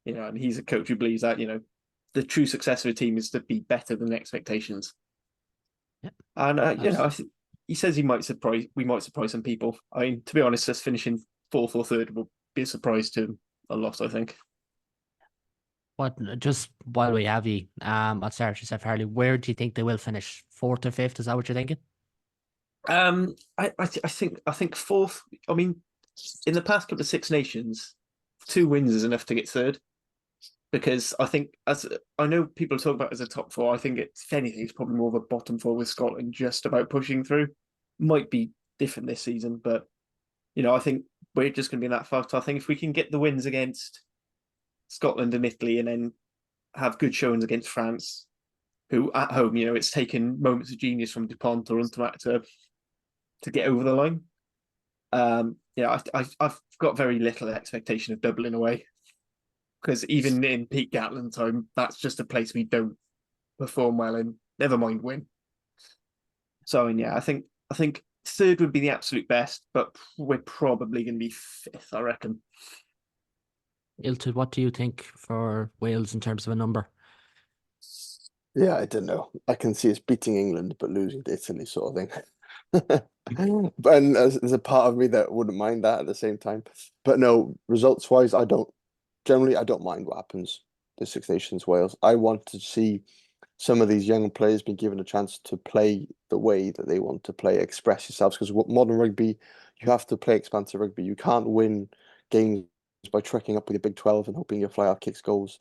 And he's a coach who believes that the true success of a team is to be better than expectations. Yeah, and I think he says we might surprise some people. I mean, to be honest, us finishing 4th or 3rd will be a surprise to him a lot, I think. But just while we have you, I'll start yourself, Harley. Where do you think they will finish? 4th or 5th? Is that what you're thinking? I think 4th. I mean, in the past couple of Six Nations, 2 wins is enough to get 3rd. Because I think, as I know people talk about as a top 4, I think if anything, it's probably more of a bottom 4 with Scotland just about pushing through. Might be different this season, but I think we're just going to be in that fight. I think if we can get the wins against Scotland and Italy, and then have good showings against France, who at home, it's taken moments of genius from Dupont or Untermatt to get over the line. I've got very little expectation of Dublin away. Because even in peak Gatland time, that's just a place we don't perform well in. Never mind win. So I think 3rd would be the absolute best, but we're probably going to be 5th, I reckon. Iltud, what do you think for Wales in terms of a number? Yeah, I don't know. I can see us beating England but losing to Italy, sort of thing. But there's a part of me that wouldn't mind that at the same time. But no, results wise, I don't mind what happens to Six Nations Wales. I want to see some of these young players being given a chance to play the way that they want to play, express yourselves. Because modern rugby, you have to play expansive rugby. You can't win games by trekking up with your Big 12 and hoping your fly out kicks goals.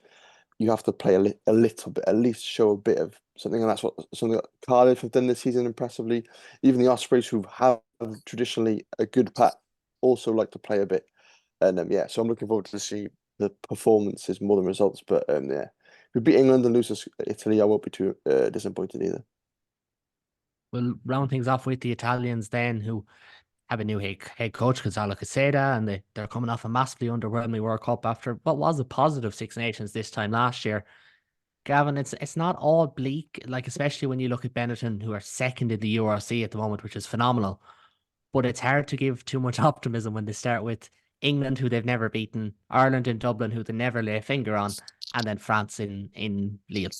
You have to play a little bit, at least show a bit of something, and that's something that Cardiff have done this season impressively. Even the Ospreys, who have traditionally a good pat, also like to play a bit. And so I'm looking forward to see the performances more than results. But if we beat England and lose to Italy, I won't be too disappointed either. We'll round things off with the Italians then, who have a new head coach, Gonzalo Caseta, and they're coming off a massively underwhelming World Cup after what was a positive Six Nations this time last year. Gavin, it's not all bleak, like especially when you look at Benetton, who are 2nd in the URC at the moment, which is phenomenal. But it's hard to give too much optimism when they start with England, who they've never beaten, Ireland in Dublin, who they never lay a finger on, and then France in Lille.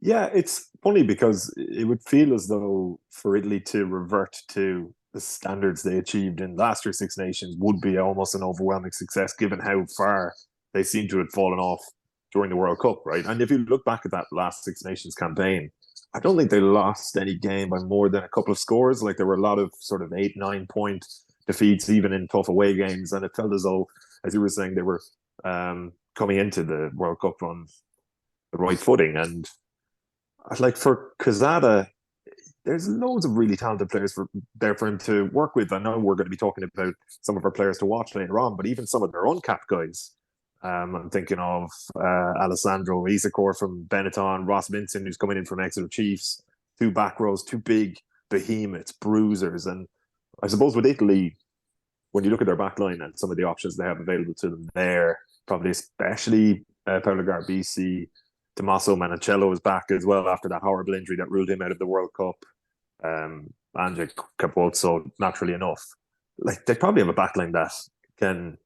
Yeah, it's funny because it would feel as though for Italy to revert to the standards they achieved in last year's Six Nations would be almost an overwhelming success, given how far they seem to have fallen off during the World Cup, right? And if you look back at that last Six Nations campaign, I don't think they lost any game by more than a couple of scores. Like there were a lot of sort of 8-9 point defeats, even in tough away games, and it felt as though, as you were saying, they were coming into the World Cup on the right footing. And like for Quezada, there's loads of really talented players there for him to work with. I know we're going to be talking about some of our players to watch later on, but even some of their uncapped guys. I'm thinking of Alessandro Isakor from Benetton, Ross Vincent, who's coming in from Exeter Chiefs, two back rows, two big behemoths, bruisers. And I suppose with Italy, when you look at their back line and some of the options they have available to them there, probably especially Paolo Garbisi, Tommaso Manacello is back as well after that horrible injury that ruled him out of the World Cup. Ange Capozzo, naturally enough. Like they probably have a backline that can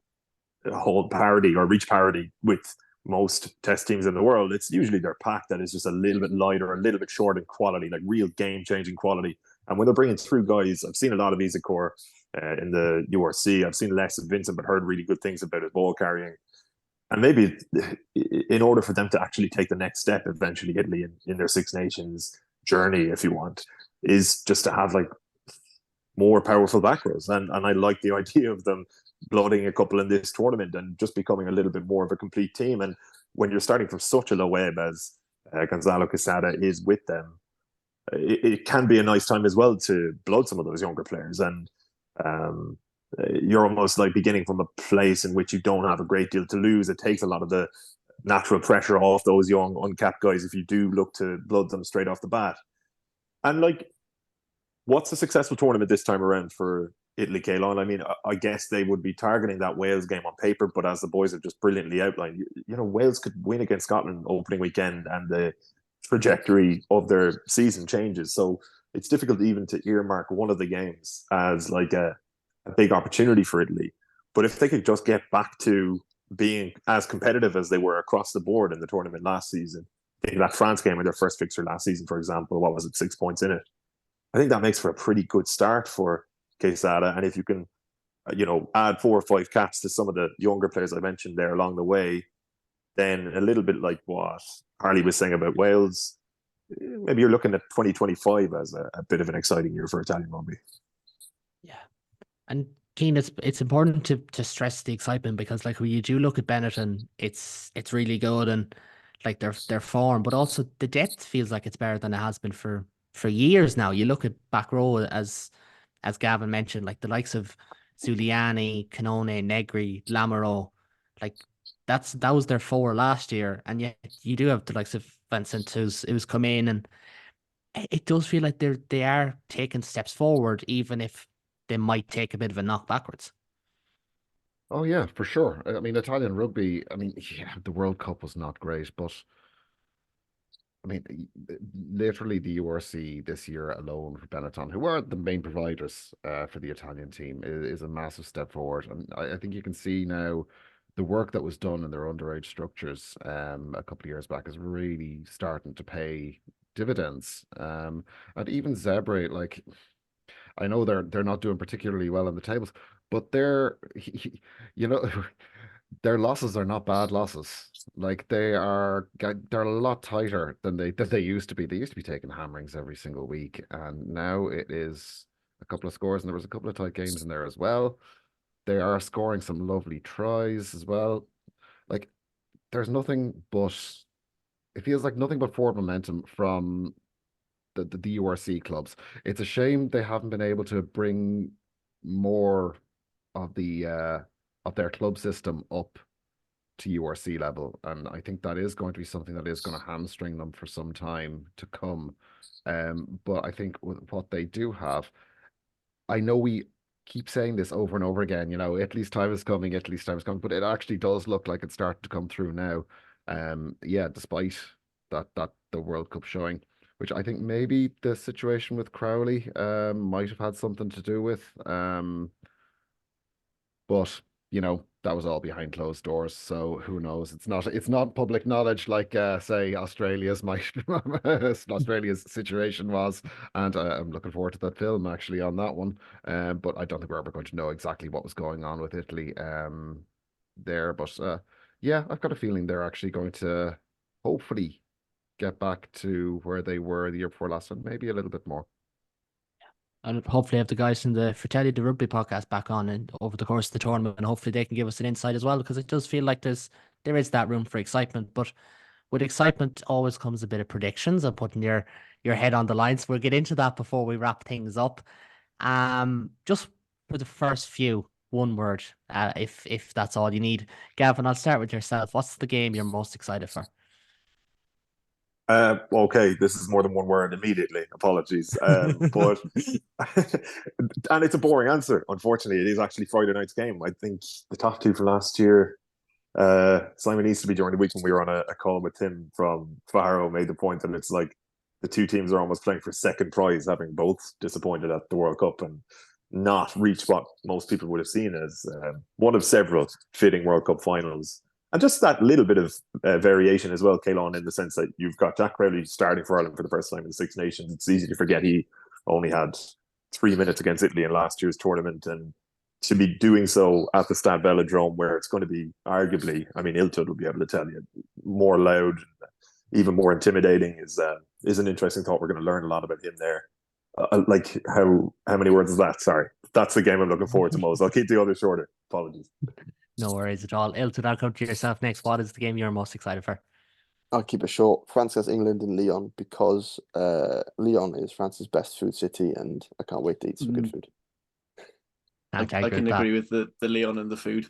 hold parity or reach parity with most test teams in the world. It's usually their pack that is just a little bit lighter, a little bit short in quality, like real game-changing quality. And when they're bringing through guys, I've seen a lot of Isakor in the URC. I've seen less of Vincent, but heard really good things about his ball carrying. And maybe in order for them to actually take the next step, eventually, Italy in their Six Nations journey, if you want, is just to have like more powerful back rows. And I like the idea of them blooding a couple in this tournament and just becoming a little bit more of a complete team. And when you're starting from such a low ebb as Gonzalo Quesada is with them, it can be a nice time as well to blood some of those younger players. And you're almost like beginning from a place in which you don't have a great deal to lose. It takes a lot of the natural pressure off those young uncapped guys if you do look to blood them straight off the bat. And like, what's a successful tournament this time around for Italy, Caelan? I mean, I guess they would be targeting that Wales game on paper, but as the boys have just brilliantly outlined, you know, Wales could win against Scotland opening weekend and the trajectory of their season changes. So it's difficult even to earmark one of the games as like a big opportunity for Italy. But if they could just get back to being as competitive as they were across the board in the tournament last season, think that France game or their first fixture last season, for example, what was it, 6 points in it? I think that makes for a pretty good start for Quesada. And if you can, you know, add 4 or 5 caps to some of the younger players I mentioned there along the way, then a little bit like what Harley was saying about Wales, maybe you're looking at 2025 as a bit of an exciting year for Italian rugby. Yeah. And Keane, it's important to stress the excitement because like when you do look at Benetton, it's really good and like their form, but also the depth feels like it's better than it has been for years now. You look at back row as Gavin mentioned, like the likes of Zuliani, Canone, Negri, Lamaro, like that was their 4 last year, and yet you do have the likes of Vincent who's come in, and it does feel like they are taking steps forward, even if they might take a bit of a knock backwards. Oh yeah, for sure. I mean, Italian rugby, I mean, yeah, the World Cup was not great, but I mean, literally the URC this year alone for Benetton, who are the main providers for the Italian team, is a massive step forward. And I think you can see now the work that was done in their underage structures a couple of years back is really starting to pay dividends. And even Zebre, like, I know they're not doing particularly well on the tables, but you know, their losses are not bad losses. Like they're a lot tighter than they used to be. They used to be taking hammerings every single week, and now it is a couple of scores, and there was a couple of tight games in there as well. They are scoring some lovely tries as well. Like there's nothing but it feels like nothing but forward momentum from the URC clubs. It's a shame they haven't been able to bring more of their club system up to URC level, and I think that is going to be something that is going to hamstring them for some time to come. But I think with what they do have, I know we keep saying this over and over again, you know, Italy's time is coming, Italy's time is coming, but it actually does look like it's starting to come through now. Yeah, despite that the World Cup showing, which I think maybe the situation with Crowley might have had something to do with. But, you know, that was all behind closed doors. So who knows? It's not public knowledge like say Australia's Australia's situation was. And I'm looking forward to that film actually on that one. But I don't think we're ever going to know exactly what was going on with Italy there. But yeah, I've got a feeling they're actually going to hopefully get back to where they were the year before last, and maybe a little bit more. And hopefully have the guys from the Fratelli the Rugby podcast back on and over the course of the tournament, and hopefully they can give us an insight as well, because it does feel like there is that room for excitement, but with excitement always comes a bit of predictions and putting your head on the line. So we'll get into that before we wrap things up. Just for the first few, one word, if that's all you need. Gavin, I'll start with yourself. What's the game you're most excited for? Okay, this is more than one word immediately. Apologies. But and it's a boring answer. Unfortunately, it is actually Friday night's game. I think the top two from last year, Simon Easterby during the week when we were on a call with Tim from Faro made the point that it's like the two teams are almost playing for second prize, having both disappointed at the World Cup and not reached what most people would have seen as one of several fitting World Cup finals. And just that little bit of variation as well, Keylon, in the sense that you've got Jack Crowley starting for Ireland for the first time in the Six Nations. It's easy to forget he only had 3 minutes against Italy in last year's tournament, and to be doing so at the Stade Velodrome, where it's going to be arguably, I mean, Iltud will be able to tell you, more loud, even more intimidating, is an interesting thought. We're going to learn a lot about him there. Like how many words is that? Sorry, that's the game I'm looking forward to most. I'll keep the others shorter. Apologies. No worries at all. Iltud, I'll come to yourself next. What is the game you're most excited for? I'll keep it short. France against England in Lyon, because Lyon is France's best food city, and I can't wait to eat some good food. I can agree with the Lyon and the food.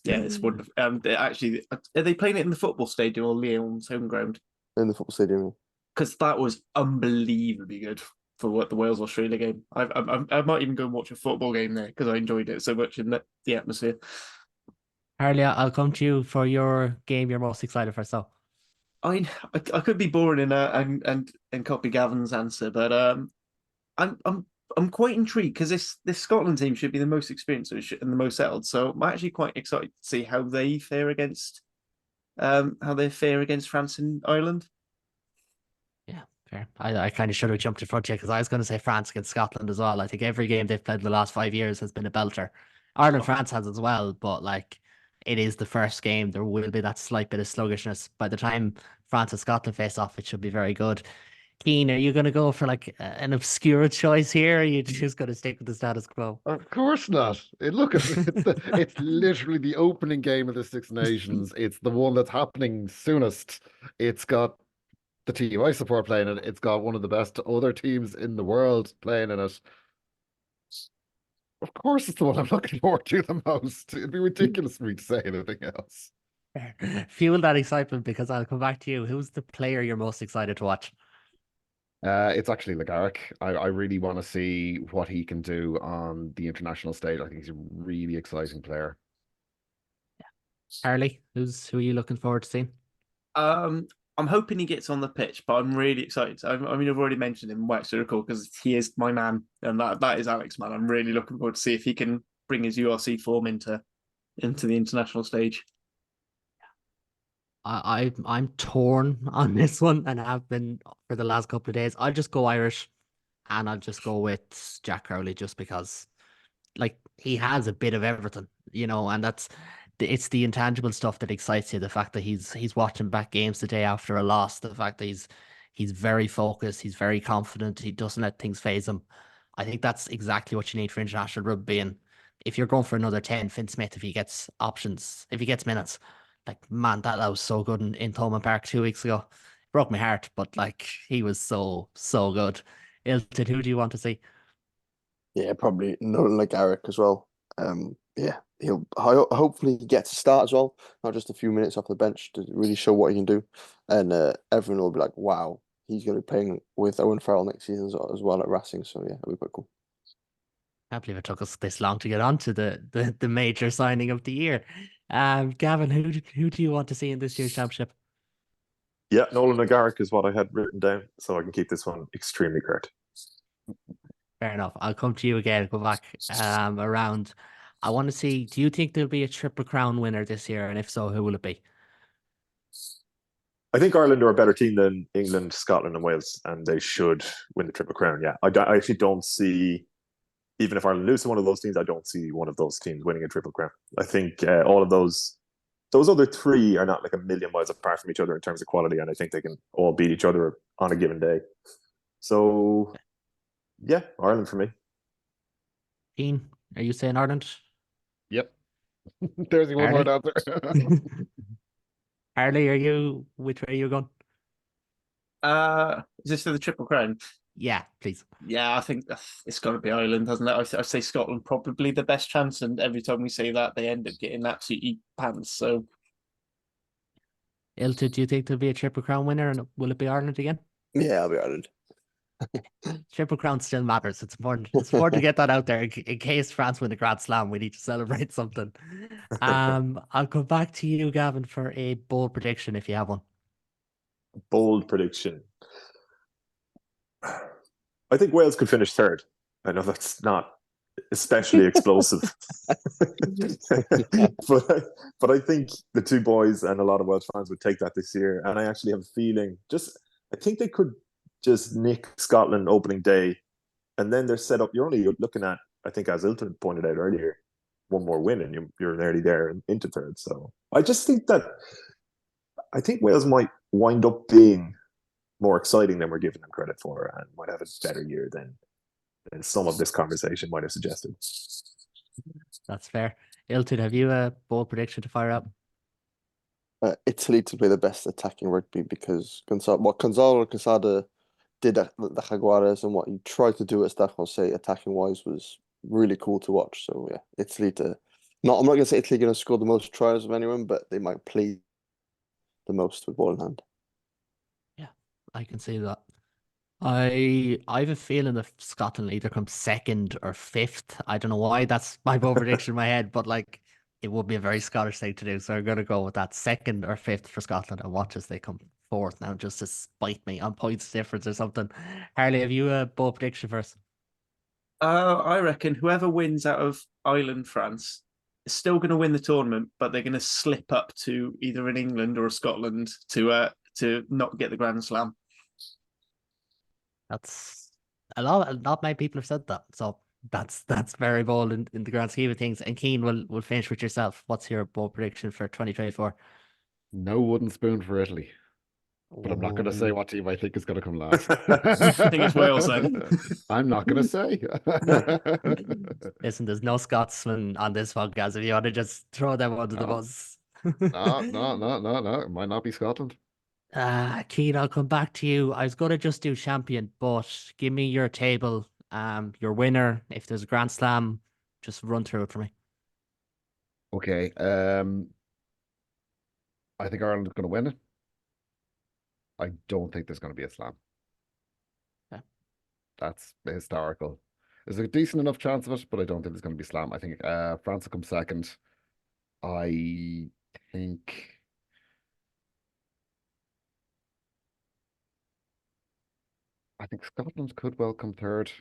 It's wonderful. Actually, are they playing it in the football stadium or Lyon's home ground? In the football stadium. Because that was unbelievably good for what the Wales Australia game. I might even go and watch a football game there because I enjoyed it so much in the atmosphere. Harley, I'll come to you for your game you're most excited for. So I could be boring and copy Gavin's answer, but I'm quite intrigued because this Scotland team should be the most experienced and the most settled. So I'm actually quite excited to see how they fare against France and Ireland. yeah, fair. I kind of should have jumped in front of you because I was going to say France against Scotland as well. I think every game they've played in the last 5 years has been a belter. Ireland, France has as well, but like it is the first game. There will be that slight bit of sluggishness. By the time France and Scotland face off, it should be very good. Keen, are you going to go for like an obscure choice here? Or are you just going to stick with the status quo? Of course not. It's literally the opening game of the Six Nations. It's the one that's happening soonest. It's got the team I support playing it. It's got one of the best other teams in the world playing in it. Of course, it's the one I'm looking forward to the most. It'd be ridiculous for me to say anything else. Fuel that excitement, because I'll come back to you. Who's the player you're most excited to watch? It's actually Legaric. I really want to see what he can do on the international stage. I think he's a really exciting player. Harley, who are you looking forward to seeing? I'm hoping he gets on the pitch, but I'm really excited. I mean, I've already mentioned him, Wax Circle, because he is my man, and that is Alex, man. I'm really looking forward to see if he can bring his URC form into the international stage. I'm torn on this one and have been for the last couple of days. I'll just go Irish, and I'll just go with Jack Crowley just because, like, he has a bit of everything, and it's the intangible stuff that excites you. The fact that he's watching back games the day after a loss, the fact that he's very focused, he's very confident, he doesn't let things phase him. I think that's exactly what you need for international rugby. And if you're going for another 10, Finn Smith, if he gets minutes, like, man, that was so good in Thomond Park 2 weeks ago. Broke my heart, but like he was so good. Ilton, who do you want to see? Yeah, probably Nolan like Eric as well. Yeah, he'll hopefully he gets a start as well, not just a few minutes off the bench to really show what he can do, and everyone will be like, "Wow, he's going to be playing with Owen Farrell next season as well at Racing." So yeah, it'll be quite cool. I can't believe it took us this long to get onto the major signing of the year. Gavin, who do you want to see in this year's championship? Yeah, Nolan Agaric is what I had written down, so I can keep this one extremely curt. Fair enough. I'll come to you again. Go back around. I want to see, do you think there'll be a Triple Crown winner this year? And if so, who will it be? I think Ireland are a better team than England, Scotland, and Wales, and they should win the Triple Crown. Yeah, I actually don't see, even if Ireland lose to one of those teams, I don't see one of those teams winning a Triple Crown. I think all of those other three are not like a million miles apart from each other in terms of quality, and I think they can all beat each other on a given day. So, yeah, Ireland for me. Ian, are you saying Ireland? Yep. There's one more Harley? answer. Harley, which way are you going? Is this for the Triple Crown? Yeah, please. Yeah, I think it's got to be Ireland, hasn't it? I say Scotland probably the best chance, and every time we say that, they end up getting absolutely pants. So, Ilta, do you think there'll be a Triple Crown winner, and will it be Ireland again? Yeah, I'll be Ireland. Triple Crown still matters. It's important. It's important to get that out there in case France win the Grand Slam. We need to celebrate something. I'll come back to you, Gavin, for a bold prediction if you have one. Bold prediction. I think Wales could finish third. I know that's not especially explosive, but I think the two boys and a lot of Welsh fans would take that this year. And I actually have a feeling, I think they could just nick Scotland opening day, and then they're set up. You're only looking at, I think, as Ilton pointed out earlier, one more win, and you're nearly there into third. So I just think Wales might wind up being more exciting than we're giving them credit for, and might have a better year than some of this conversation might have suggested. That's fair. Ilton, have you a bold prediction to fire up? Italy to play the best attacking rugby because what Gonzalo Quesada did at the Jaguares and what he tried to do at Stade Francais attacking wise was really cool to watch. So yeah, Italy I'm not going to say Italy are going to score the most tries of anyone, but they might play the most with ball in hand. Yeah, I can see that. I have a feeling that Scotland either comes second or fifth. I don't know why that's my bold prediction in my head, but like it would be a very Scottish thing to do. So I'm gonna go with that second or fifth for Scotland and watch as they come fourth now just to spite me on points difference or something. Harley, have you a bold prediction for us? I reckon whoever wins out of Ireland, France is still going to win the tournament, but they're going to slip up to either an England or a Scotland to not get the Grand Slam. That's a lot. Not many people have said that, so that's very bold in the grand scheme of things. And Keane, will finish with yourself. What's your bold prediction for 2024? No wooden spoon for Italy. But I'm not going to say what team I think is going to come last. I think it's Wales then. I'm not going to say. Listen, there's no Scotsman on this podcast. If you want to just throw them under the bus. No. It might not be Scotland. Keane, I'll come back to you. I was going to just do champion, but give me your table, your winner. If there's a Grand Slam, just run through it for me. Okay. I think Ireland is going to win it. I don't think there's going to be a slam. Okay. That's historical. There's a decent enough chance of it, but I don't think there's going to be slam. I think France will come second. I think Scotland could well come third.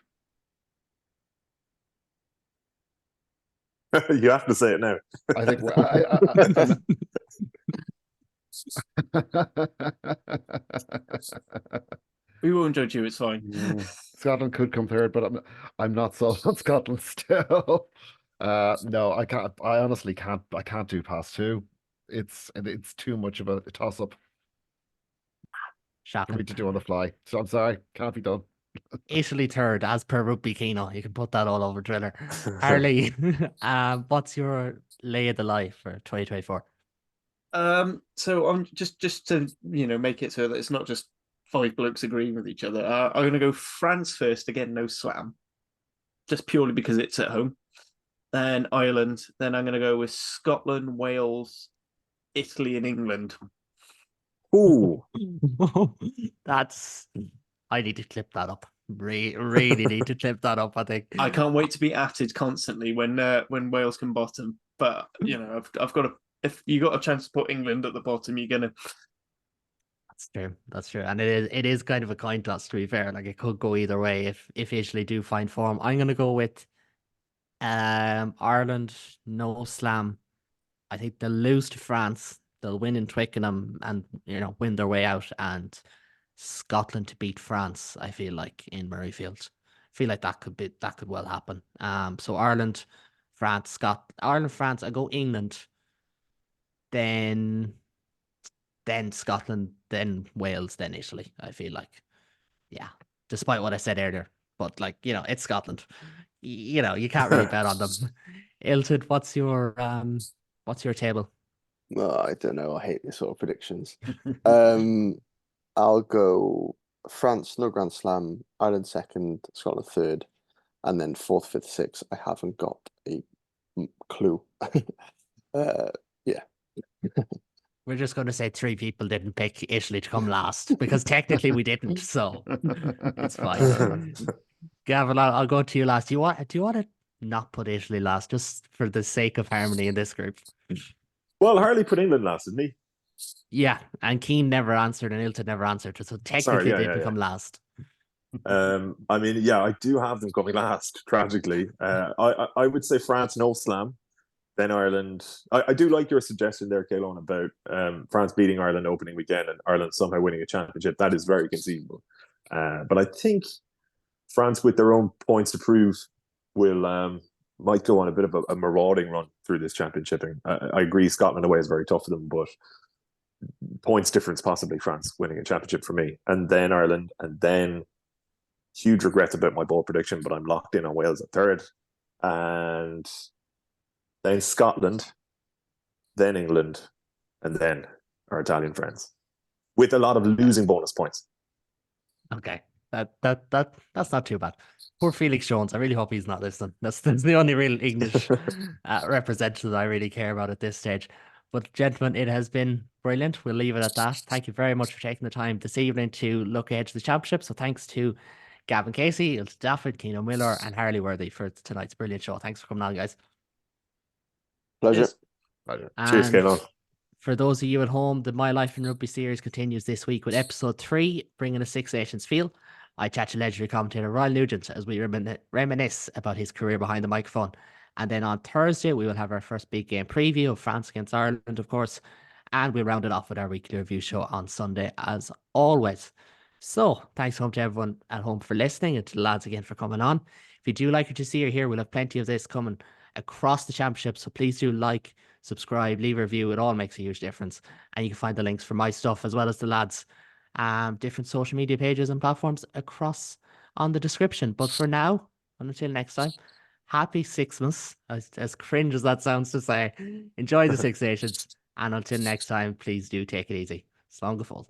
You have to say it now. I think We won't judge you. It's fine. Scotland could come third, but I'm not sold on Scotland still. No, I can't. I honestly can't. I can't do past two. It's too much of a toss up for me to do on the fly. So I'm sorry, can't be done. Italy third, as per Rugby Kino. You can put that all over Driller. Harley, what's your lay of the life for 2024? So I'm just to make it so that it's not just five blokes agreeing with each other. I'm going to go France first again, no slam, just purely because it's at home. Then Ireland. Then I'm going to go with Scotland, Wales, Italy, and England. Ooh, I need to clip that up. Really need to clip that up. I think I can't wait to be atted constantly when Wales can bottom. But I've got to. If you got a chance to put England at the bottom, you're gonna. That's true, and it is kind of a coin toss, to be fair. Like it could go either way if Italy do find form. I'm gonna go with Ireland, no slam. I think they'll lose to France. They'll win in Twickenham and win their way out. And Scotland to beat France, I feel like, in Murrayfield. I feel like that could well happen. So Ireland, France, Ireland, France. I go England, then Scotland, then Wales, then Italy. I feel like, yeah. Despite what I said earlier, but it's Scotland. You can't really bet on them. Ilton, what's your table? I don't know. I hate these sort of predictions. I'll go France, no Grand Slam, Ireland second, Scotland third, and then fourth, fifth, sixth. I haven't got a clue. Yeah. We're just going to say 3 people didn't pick Italy to come last because technically we didn't, so it's fine. Gavin, I'll go to you last. Do you want to not put Italy last just for the sake of harmony in this group? Well, Harley put England last, didn't he? Yeah, and Keane never answered and Ilton never answered, so technically they didn't come last. I mean, yeah, I do have them coming last, tragically. I would say France, no slam. Then Ireland. I do like your suggestion there, Kaelon, about France beating Ireland opening weekend and Ireland somehow winning a championship. That is very conceivable. But I think France, with their own points to prove, might go on a bit of a marauding run through this championship. And I agree, Scotland away is very tough for them, but points difference possibly France winning a championship for me. And then Ireland, and then huge regrets about my bold prediction, but I'm locked in on Wales at third. And then Scotland, then England, and then our Italian friends, with a lot of losing bonus points. Okay, that's not too bad. Poor Felix Jones. I really hope he's not listening. That's the only real English representative I really care about at this stage. But gentlemen, it has been brilliant. We'll leave it at that. Thank you very much for taking the time this evening to look ahead to the championship. So thanks to Gavin Casey, Ilse Stafford, Keenan Miller, and Harley Worthy for tonight's brilliant show. Thanks for coming on, guys. Pleasure. Cheers, Kaelon. For those of you at home, the My Life in Rugby series continues this week with episode 3, bringing a Six Nations feel. I chat to legendary commentator Royal Nugent as we reminisce about his career behind the microphone. And then on Thursday, we will have our first big game preview of France against Ireland, of course. And we'll round it off with our weekly review show on Sunday, as always. So, thanks home to everyone at home for listening and to the lads again for coming on. If you do like what you see or hear, we'll have plenty of this coming across the championship. So please do like, subscribe, leave a review. It all makes a huge difference. And you can find the links for my stuff as well as the lads' different social media pages and platforms across on the description. But for now, and until next time, happy Sixmas, as cringe as that sounds to say. Enjoy the Six Nations. And until next time, please do take it easy. Slán go fóill.